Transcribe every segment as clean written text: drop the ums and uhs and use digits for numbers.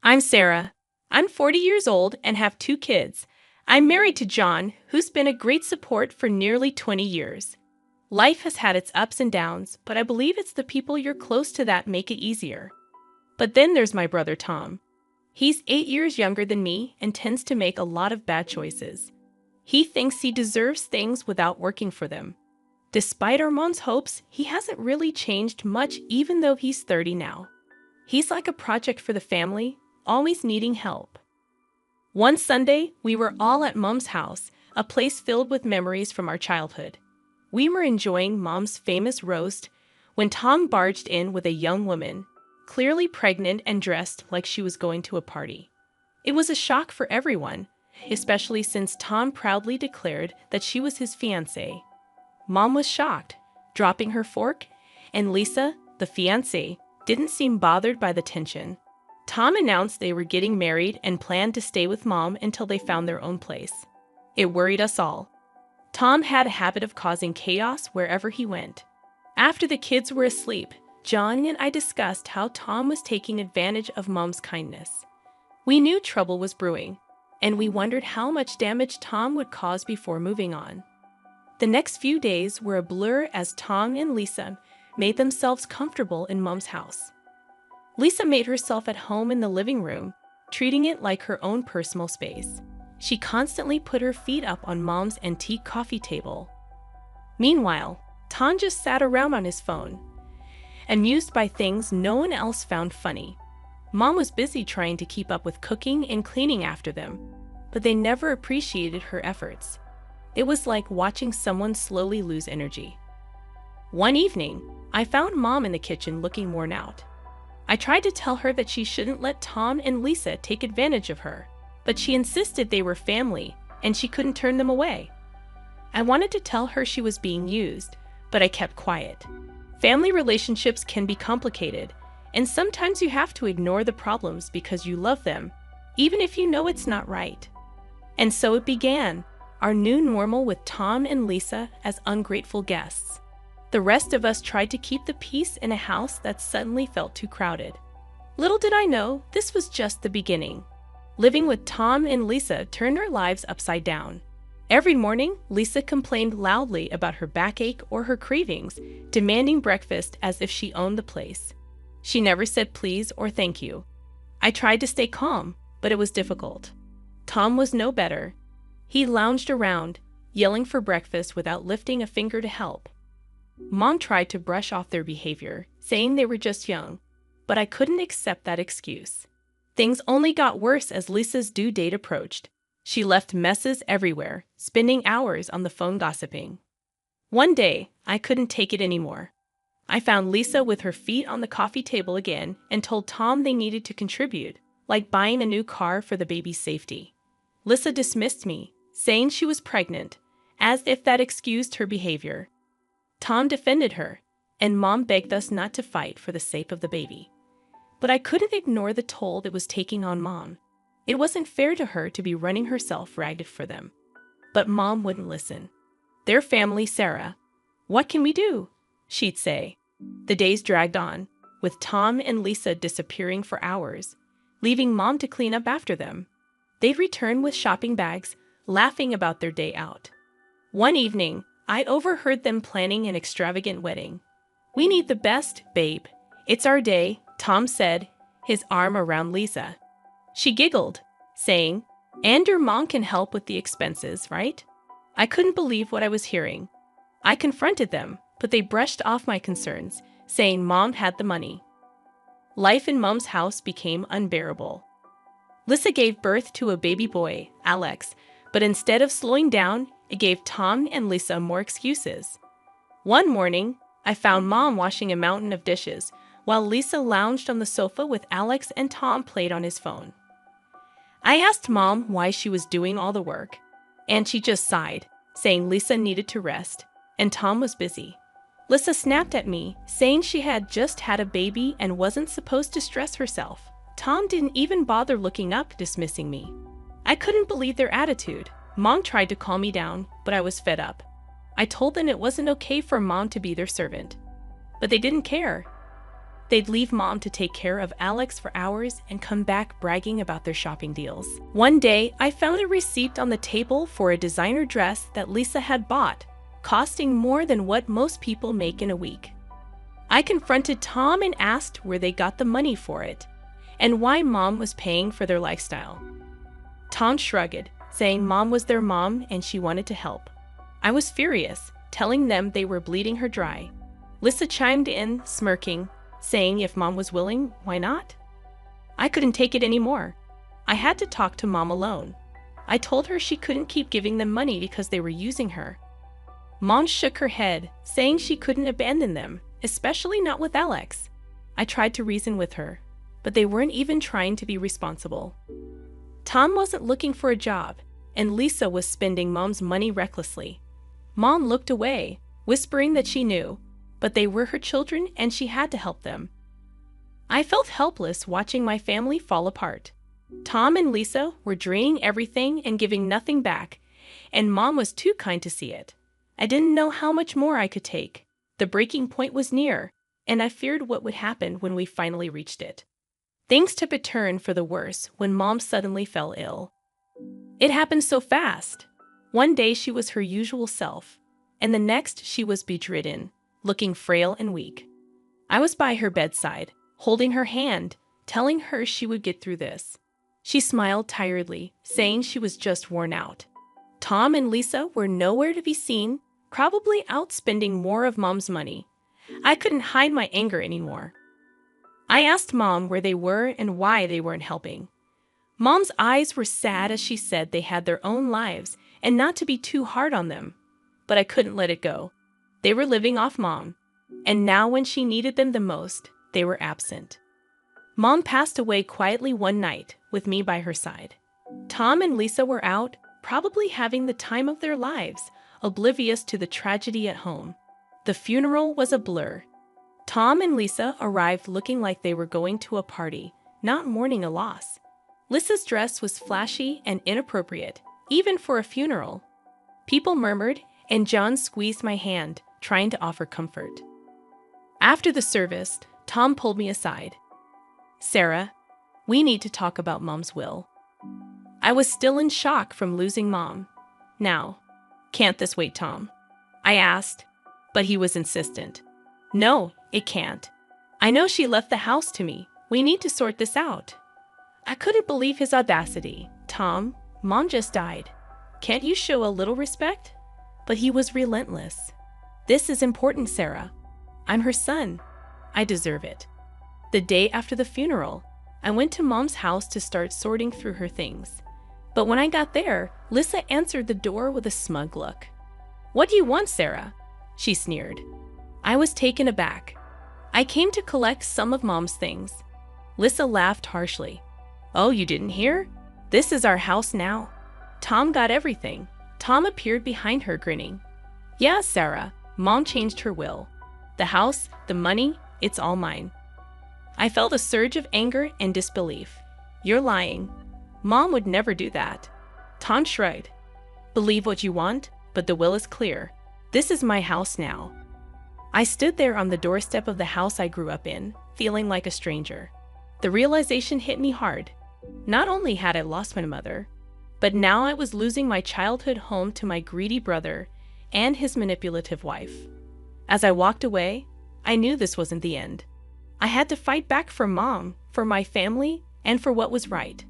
I'm Sarah. I'm 40 years old and have two kids. I'm married to John, who's been a great support for nearly 20 years. Life has had its ups and downs, but I believe it's the people you're close to that make it easier. But then there's my brother Tom. He's 8 years younger than me and tends to make a lot of bad choices. He thinks he deserves things without working for them. Despite our mom's hopes, he hasn't really changed much even though he's 30 now. He's like a project for the family, always needing help. One Sunday, we were all at Mom's house, a place filled with memories from our childhood. We were enjoying Mom's famous roast when Tom barged in with a young woman, clearly pregnant and dressed like she was going to a party. It was a shock for everyone, especially since Tom proudly declared that she was his fiancée. Mom was shocked, dropping her fork, and Lisa, the fiancée, didn't seem bothered by the tension. Tom announced they were getting married and planned to stay with Mom until they found their own place. It worried us all. Tom had a habit of causing chaos wherever he went. After the kids were asleep, John and I discussed how Tom was taking advantage of Mom's kindness. We knew trouble was brewing, and we wondered how much damage Tom would cause before moving on. The next few days were a blur as Tom and Lisa made themselves comfortable in Mom's house. Lisa made herself at home in the living room, treating it like her own personal space. She constantly put her feet up on Mom's antique coffee table. Meanwhile, Tom just sat around on his phone, amused by things no one else found funny. Mom was busy trying to keep up with cooking and cleaning after them, but they never appreciated her efforts. It was like watching someone slowly lose energy. One evening, I found Mom in the kitchen looking worn out. I tried to tell her that she shouldn't let Tom and Lisa take advantage of her, but she insisted they were family and she couldn't turn them away. I wanted to tell her she was being used, but I kept quiet. Family relationships can be complicated, and sometimes you have to ignore the problems because you love them, even if you know it's not right. And so it began, our new normal with Tom and Lisa as ungrateful guests. The rest of us tried to keep the peace in a house that suddenly felt too crowded. Little did I know, this was just the beginning. Living with Tom and Lisa turned our lives upside down. Every morning, Lisa complained loudly about her backache or her cravings, demanding breakfast as if she owned the place. She never said please or thank you. I tried to stay calm, but it was difficult. Tom was no better. He lounged around, yelling for breakfast without lifting a finger to help. Mom tried to brush off their behavior, saying they were just young, but I couldn't accept that excuse. Things only got worse as Lisa's due date approached. She left messes everywhere, spending hours on the phone gossiping. One day, I couldn't take it anymore. I found Lisa with her feet on the coffee table again and told Tom they needed to contribute, like buying a new car for the baby's safety. Lisa dismissed me, saying she was pregnant, as if that excused her behavior. Tom defended her, and Mom begged us not to fight for the sake of the baby. But I couldn't ignore the toll it was taking on Mom. It wasn't fair to her to be running herself ragged for them. But Mom wouldn't listen. "Their family, Sarah. What can we do?" she'd say. The days dragged on, with Tom and Lisa disappearing for hours, leaving Mom to clean up after them. They'd return with shopping bags, laughing about their day out. One evening, I overheard them planning an extravagant wedding. "We need the best, babe. It's our day," Tom said, his arm around Lisa. She giggled, saying, "And your mom can help with the expenses, right?" I couldn't believe what I was hearing. I confronted them, but they brushed off my concerns, saying Mom had the money. Life in Mom's house became unbearable. Lisa gave birth to a baby boy, Alex, but instead of slowing down, it gave Tom and Lisa more excuses. One morning, I found Mom washing a mountain of dishes, while Lisa lounged on the sofa with Alex and Tom played on his phone. I asked Mom why she was doing all the work, and she just sighed, saying Lisa needed to rest, and Tom was busy. Lisa snapped at me, saying she had just had a baby and wasn't supposed to stress herself. Tom didn't even bother looking up, dismissing me. I couldn't believe their attitude. Mom tried to calm me down, but I was fed up. I told them it wasn't okay for Mom to be their servant. But they didn't care. They'd leave Mom to take care of Alex for hours and come back bragging about their shopping deals. One day, I found a receipt on the table for a designer dress that Lisa had bought, costing more than what most people make in a week. I confronted Tom and asked where they got the money for it, and why Mom was paying for their lifestyle. Tom shrugged, saying Mom was their mom and she wanted to help. I was furious, telling them they were bleeding her dry. Lisa chimed in, smirking, saying if Mom was willing, why not? I couldn't take it anymore. I had to talk to Mom alone. I told her she couldn't keep giving them money because they were using her. Mom shook her head, saying she couldn't abandon them, especially not with Alex. I tried to reason with her, but they weren't even trying to be responsible. Tom wasn't looking for a job, and Lisa was spending Mom's money recklessly. Mom looked away, whispering that she knew, but they were her children and she had to help them. I felt helpless watching my family fall apart. Tom and Lisa were draining everything and giving nothing back, and Mom was too kind to see it. I didn't know how much more I could take. The breaking point was near, and I feared what would happen when we finally reached it. Things took a turn for the worse when Mom suddenly fell ill. It happened so fast. One day she was her usual self, and the next she was bedridden, looking frail and weak. I was by her bedside, holding her hand, telling her she would get through this. She smiled tiredly, saying she was just worn out. Tom and Lisa were nowhere to be seen, probably out spending more of Mom's money. I couldn't hide my anger anymore. I asked Mom where they were and why they weren't helping. Mom's eyes were sad as she said they had their own lives and not to be too hard on them. But I couldn't let it go. They were living off Mom, and now when she needed them the most, they were absent. Mom passed away quietly one night, with me by her side. Tom and Lisa were out, probably having the time of their lives, oblivious to the tragedy at home. The funeral was a blur. Tom and Lisa arrived looking like they were going to a party, not mourning a loss. Lisa's dress was flashy and inappropriate, even for a funeral. People murmured, and John squeezed my hand, trying to offer comfort. After the service, Tom pulled me aside. "Sarah, we need to talk about Mom's will." I was still in shock from losing Mom. "Now, can't this wait, Tom?" I asked, but he was insistent. "No, it can't. I know she left the house to me. We need to sort this out." I couldn't believe his audacity. "Tom, Mom just died. Can't you show a little respect?" But he was relentless. "This is important, Sarah. I'm her son. I deserve it." The day after the funeral, I went to Mom's house to start sorting through her things. But when I got there, Lisa answered the door with a smug look. "What do you want, Sarah?" she sneered. I was taken aback. "I came to collect some of Mom's things." Lisa laughed harshly. "Oh, you didn't hear? This is our house now. Tom got everything." Tom appeared behind her, grinning. "Yeah, Sarah, Mom changed her will. The house, the money, it's all mine." I felt a surge of anger and disbelief. "You're lying. Mom would never do that." Tom shrugged. "Believe what you want, but the will is clear. This is my house now." I stood there on the doorstep of the house I grew up in, feeling like a stranger. The realization hit me hard. Not only had I lost my mother, but now I was losing my childhood home to my greedy brother and his manipulative wife. As I walked away, I knew this wasn't the end. I had to fight back for Mom, for my family, and for what was right.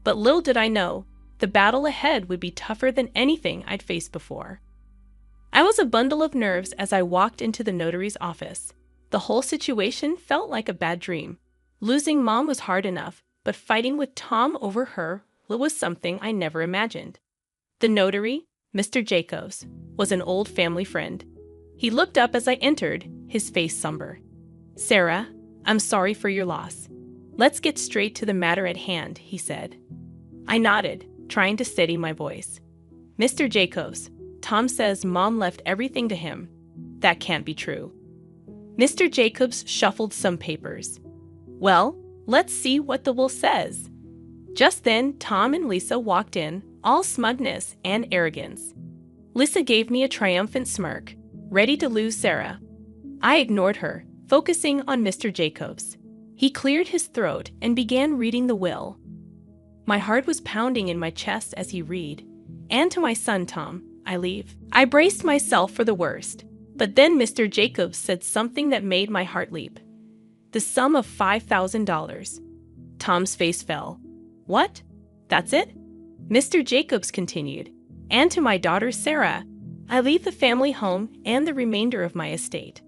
But little did I know, the battle ahead would be tougher than anything I'd faced before. I was a bundle of nerves as I walked into the notary's office. The whole situation felt like a bad dream. Losing Mom was hard enough, but fighting with Tom over her was something I never imagined. The notary, Mr. Jacobs, was an old family friend. He looked up as I entered, his face somber. "Sarah, I'm sorry for your loss. Let's get straight to the matter at hand," he said. I nodded, trying to steady my voice. "Mr. Jacobs, Tom says Mom left everything to him. That can't be true." Mr. Jacobs shuffled some papers. "Well, let's see what the will says." Just then, Tom and Lisa walked in, all smugness and arrogance. Lisa gave me a triumphant smirk, ready to lose Sarah. I ignored her, focusing on Mr. Jacobs. He cleared his throat and began reading the will. My heart was pounding in my chest as he read. "And to my son, Tom, I leave." I braced myself for the worst, but then Mr. Jacobs said something that made my heart leap. The sum of $5,000. Tom's face fell. "What? That's it?" Mr. Jacobs continued. "And to my daughter, Sarah, I leave the family home and the remainder of my estate."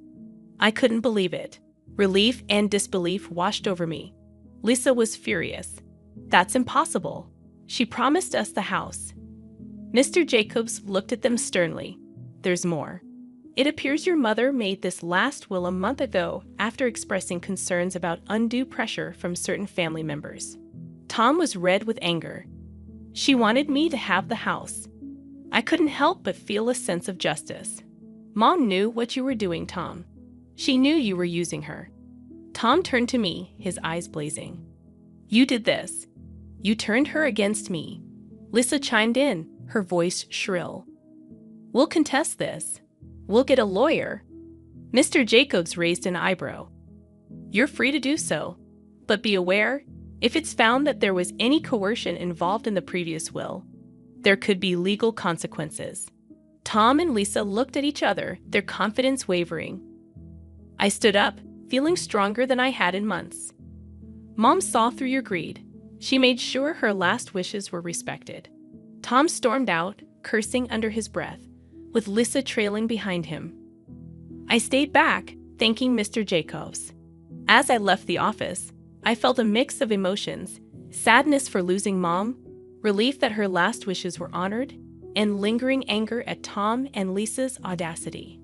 I couldn't believe it. Relief and disbelief washed over me. Lisa was furious. "That's impossible. She promised us the house." Mr. Jacobs looked at them sternly. "There's more. It appears your mother made this last will a month ago after expressing concerns about undue pressure from certain family members." Tom was red with anger. "She wanted me to have the house." I couldn't help but feel a sense of justice. "Mom knew what you were doing, Tom. She knew you were using her." Tom turned to me, his eyes blazing. "You did this. You turned her against me." Lisa chimed in, her voice shrill. "We'll contest this. We'll get a lawyer." Mr. Jacobs raised an eyebrow. "You're free to do so, but be aware, if it's found that there was any coercion involved in the previous will, there could be legal consequences." Tom and Lisa looked at each other, their confidence wavering. I stood up, feeling stronger than I had in months. "Mom saw through your greed. She made sure her last wishes were respected." Tom stormed out, cursing under his breath, with Lisa trailing behind him. I stayed back, thanking Mr. Jacobs. As I left the office, I felt a mix of emotions: sadness for losing Mom, relief that her last wishes were honored, and lingering anger at Tom and Lisa's audacity.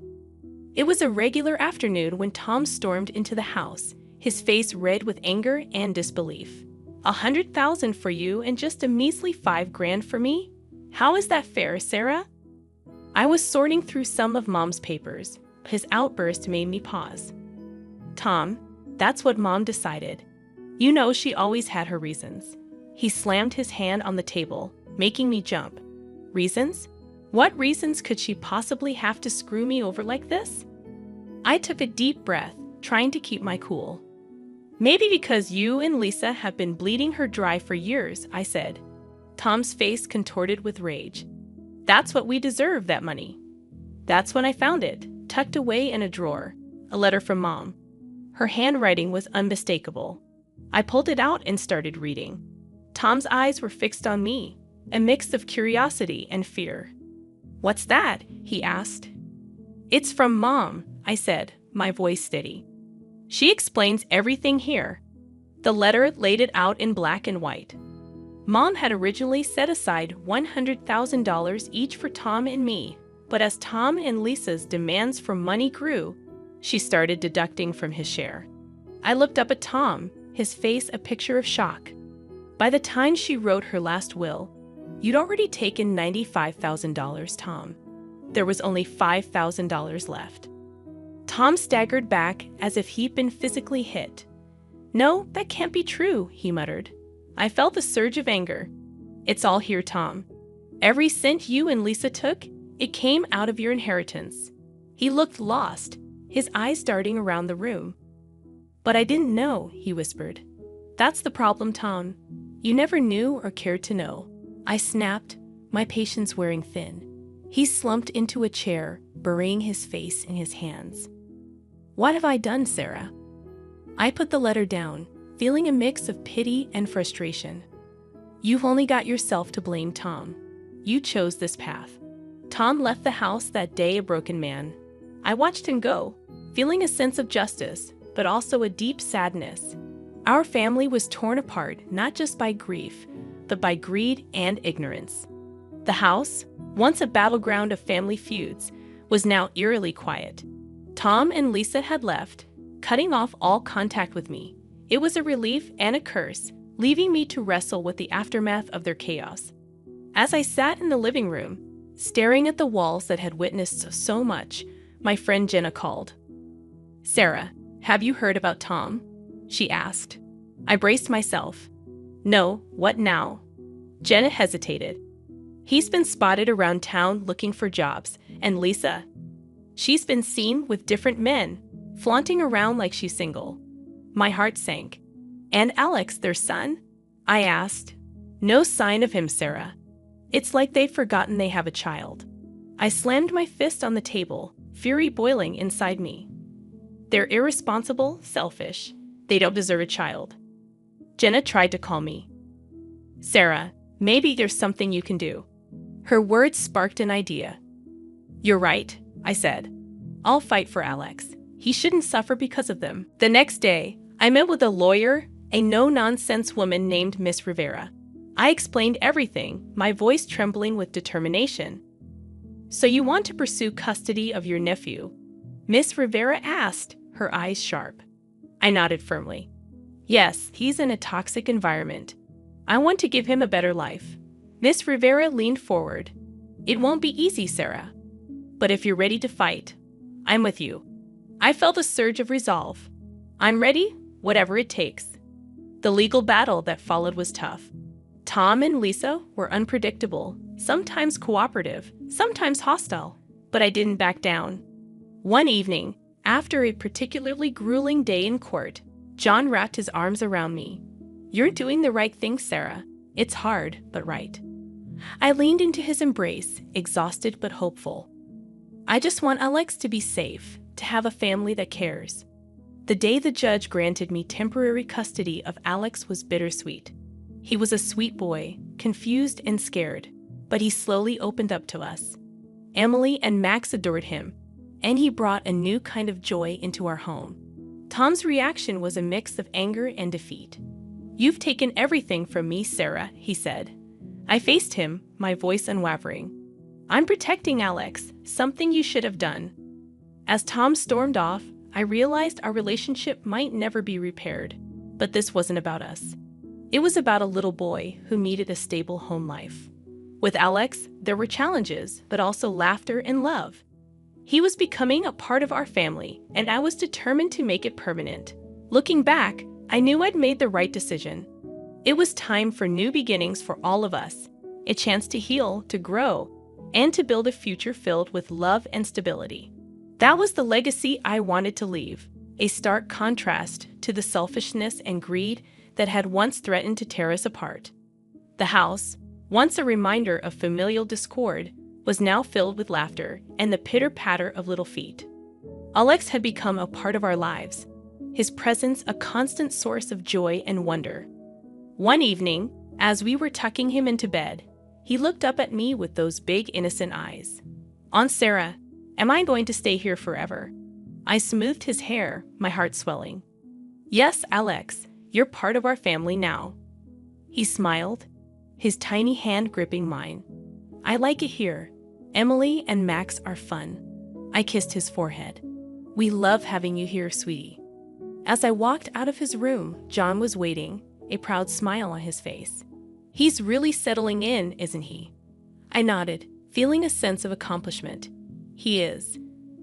It was a regular afternoon when Tom stormed into the house, his face red with anger and disbelief. $100,000 for you and just a measly $5,000 for me? How is that fair, Sarah?" I was sorting through some of Mom's papers. His outburst made me pause. "Tom, that's what Mom decided. You know she always had her reasons." He slammed his hand on the table, making me jump. "Reasons? What reasons could she possibly have to screw me over like this?" I took a deep breath, trying to keep my cool. "Maybe because you and Lisa have been bleeding her dry for years," I said. Tom's face contorted with rage. "That's what we deserve, that money." That's when I found it, tucked away in a drawer, a letter from Mom. Her handwriting was unmistakable. I pulled it out and started reading. Tom's eyes were fixed on me, a mix of curiosity and fear. "What's that?" he asked. "It's from Mom," I said, my voice steady. "She explains everything here." The letter laid it out in black and white. Mom had originally set aside $100,000 each for Tom and me, but as Tom and Lisa's demands for money grew, she started deducting from his share. I looked up at Tom, his face a picture of shock. By the time she wrote her last will, you'd already taken $95,000, Tom. There was only $5,000 left. Tom staggered back as if he'd been physically hit. "No, that can't be true," he muttered. I felt a surge of anger. "It's all here, Tom. Every cent you and Lisa took, it came out of your inheritance." He looked lost, his eyes darting around the room. "But I didn't know," he whispered. "That's the problem, Tom. You never knew or cared to know." I snapped, my patience wearing thin. He slumped into a chair, burying his face in his hands. "What have I done, Sarah?" I put the letter down, feeling a mix of pity and frustration. "You've only got yourself to blame, Tom. You chose this path." Tom left the house that day a broken man. I watched him go, feeling a sense of justice, but also a deep sadness. Our family was torn apart not just by grief, but by greed and ignorance. The house, once a battleground of family feuds, was now eerily quiet. Tom and Lisa had left, cutting off all contact with me. It was a relief and a curse, leaving me to wrestle with the aftermath of their chaos. As I sat in the living room, staring at the walls that had witnessed so much, my friend Jenna called. "Sarah, have you heard about Tom?" she asked. I braced myself. "No, what now?" Jenna hesitated. "He's been spotted around town looking for jobs, and Lisa, she's been seen with different men. flaunting around like she's single. My heart sank. And Alex, their son? I asked. No sign of him, Sarah. It's like they've forgotten they have a child. I slammed my fist on the table, fury boiling inside me. They're irresponsible, selfish. They don't deserve a child. Jenna tried to calm me. Sarah, maybe there's something you can do. Her words sparked an idea. You're right, I said. I'll fight for Alex. He shouldn't suffer because of them. The next day, I met with a lawyer, a no-nonsense woman named Miss Rivera. I explained everything, my voice trembling with determination. So you want to pursue custody of your nephew? Miss Rivera asked, her eyes sharp. I nodded firmly. Yes, he's in a toxic environment. I want to give him a better life. Miss Rivera leaned forward. It won't be easy, Sarah. But if you're ready to fight, I'm with you. I felt a surge of resolve. I'm ready, whatever it takes. The legal battle that followed was tough. Tom and Lisa were unpredictable, sometimes cooperative, sometimes hostile, but I didn't back down. One evening, after a particularly grueling day in court, John wrapped his arms around me. You're doing the right thing, Sarah. It's hard, but right. I leaned into his embrace, exhausted but hopeful. I just want Alex to be safe, to have a family that cares. The day the judge granted me temporary custody of Alex was bittersweet. He was a sweet boy, confused and scared, but he slowly opened up to us. Emily and Max adored him, and he brought a new kind of joy into our home. Tom's reaction was a mix of anger and defeat. You've taken everything from me, Sarah, he said. I faced him, my voice unwavering. I'm protecting Alex, something you should have done. As Tom stormed off, I realized our relationship might never be repaired, but this wasn't about us. It was about a little boy who needed a stable home life. With Alex, there were challenges, but also laughter and love. He was becoming a part of our family, and I was determined to make it permanent. Looking back, I knew I'd made the right decision. It was time for new beginnings for all of us, a chance to heal, to grow, and to build a future filled with love and stability. That was the legacy I wanted to leave, a stark contrast to the selfishness and greed that had once threatened to tear us apart. The house, once a reminder of familial discord, was now filled with laughter and the pitter-patter of little feet. Alex had become a part of our lives, his presence a constant source of joy and wonder. One evening, as we were tucking him into bed, he looked up at me with those big innocent eyes. Aunt Sarah, am I going to stay here forever? I smoothed his hair, my heart swelling. Yes, Alex, you're part of our family now. He smiled, his tiny hand gripping mine. I like it here. Emily and Max are fun. I kissed his forehead. We love having you here, sweetie. As I walked out of his room, John was waiting, a proud smile on his face. He's really settling in, isn't he? I nodded, feeling a sense of accomplishment. He is.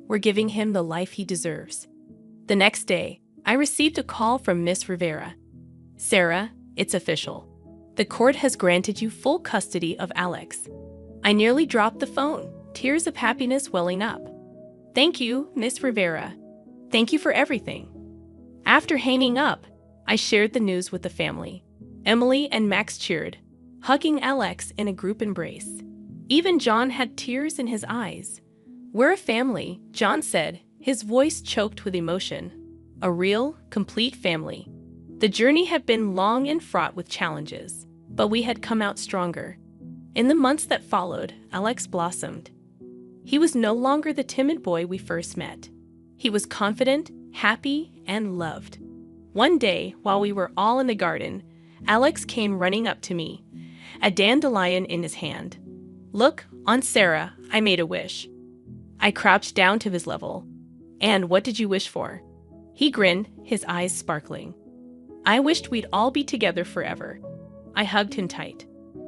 We're giving him the life he deserves. The next day, I received a call from Miss Rivera. Sarah, it's official. The court has granted you full custody of Alex. I nearly dropped the phone, tears of happiness welling up. Thank you, Miss Rivera. Thank you for everything. After hanging up, I shared the news with the family. Emily and Max cheered, hugging Alex in a group embrace. Even John had tears in his eyes. We're a family, John said, his voice choked with emotion. A real, complete family. The journey had been long and fraught with challenges, but we had come out stronger. In the months that followed, Alex blossomed. He was no longer the timid boy we first met. He was confident, happy, and loved. One day, while we were all in the garden, Alex came running up to me, a dandelion in his hand. Look, Aunt Sarah, I made a wish. I crouched down to his level. And what did you wish for? He grinned, his eyes sparkling. I wished we'd all be together forever. I hugged him tight.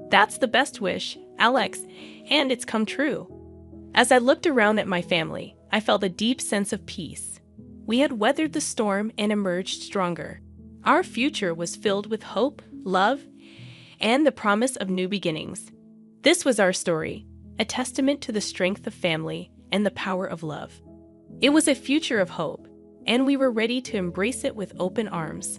That's the best wish, Alex, and it's come true. As I looked around at my family, I felt a deep sense of peace. We had weathered the storm and emerged stronger. Our future was filled with hope, love, and the promise of new beginnings. This was our story, a testament to the strength of family and the power of love. It was a future of hope, and we were ready to embrace it with open arms.